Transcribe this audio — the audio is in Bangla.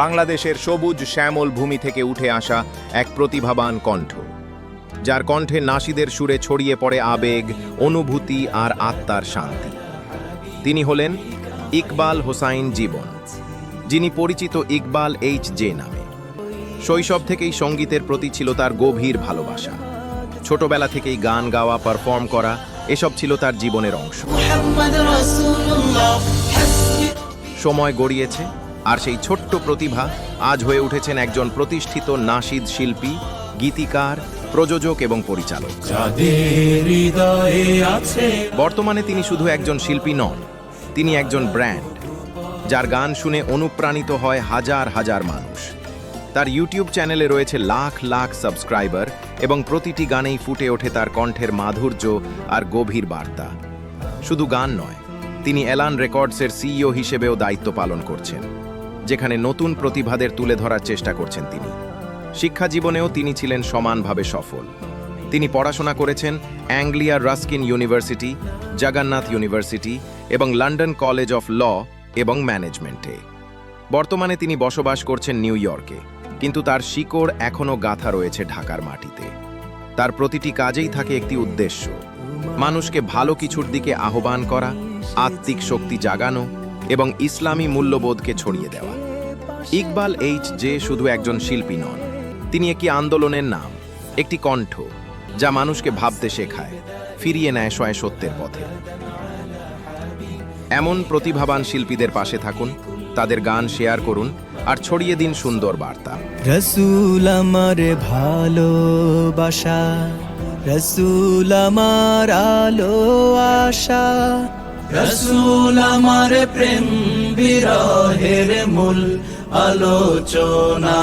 বাংলাদেশের সবুজ শ্যামল ভূমি থেকে উঠে আসা এক প্রতিভাবান কণ্ঠ, যার কণ্ঠে নাশিদের সুরে ছড়িয়ে পড়ে আবেগ, অনুভূতি আর আত্মার শান্তি। তিনি হলেন ইকবাল হোসাইন জীবন, যিনি পরিচিত ইকবাল এইচ.জে নামে। শৈশব থেকেই সঙ্গীতের প্রতি ছিল তার গভীর ভালোবাসা। ছোটবেলা থেকেই গান গাওয়া, পারফর্ম করা এসব ছিল তার জীবনের অংশ। সময় গড়িয়েছে আর সেই ছোট্ট প্রতিভা আজ হয়ে উঠেছেন একজন প্রতিষ্ঠিত নাশিদ শিল্পী, গীতিকার, প্রযোজক এবং পরিচালক। বর্তমানে তিনি শুধু একজন শিল্পী নন, তিনি একজন ব্র্যান্ড, যার গান শুনে অনুপ্রাণিত হয় হাজার হাজার মানুষ। তার ইউটিউব চ্যানেলে রয়েছে লাখ লাখ সাবস্ক্রাইবার এবং প্রতিটি গানেই ফুটে ওঠে তার কণ্ঠের মাধুর্য আর গভীর বার্তা। শুধু গান নয়, তিনি এলান রেকর্ডসের সিইও হিসেবেও দায়িত্ব পালন করছেন, যেখানে নতুন প্রতিভাদের তুলে ধরার চেষ্টা করছেন তিনি। শিক্ষা জীবনেও তিনি ছিলেন সমানভাবে সফল। তিনি পড়াশোনা করেছেন Anglia Ruskin university, Jagannath university এবং লন্ডন কলেজ অফ ল এবং ম্যানেজমেন্টে। বর্তমানে তিনি বসবাস করছেন নিউ ইয়র্কে, কিন্তু তার শিকড় এখনও গাঁথা রয়েছে ঢাকার মাটিতে। তার প্রতিটি কাজেই থাকে একটি উদ্দেশ্য, মানুষকে ভালো কিছুর দিকে আহ্বান করা, আত্মিক শক্তি জাগানো এবং ইসলামী মূল্যবোধকে ছড়িয়ে দেওয়া। ইকবাল এইচ.জে শুধু একজন শিল্পী নন, তিনি একটি আন্দোলনের নাম, একটি কণ্ঠ, যা মানুষকে ভাবতে শেখায়, ফিরিয়ে নেয় সত্যের পথে। এমন প্রতিভাবান শিল্পীদের পাশে থাকুন, তাদের গান শেয়ার করুন আর ছড়িয়ে দিন সুন্দর বার্তা। রসুল আমার ভালোবাসা, রসুল আমার আলো আশা, রসুল আমার প্রেম বিরহের মূল আলোচনা।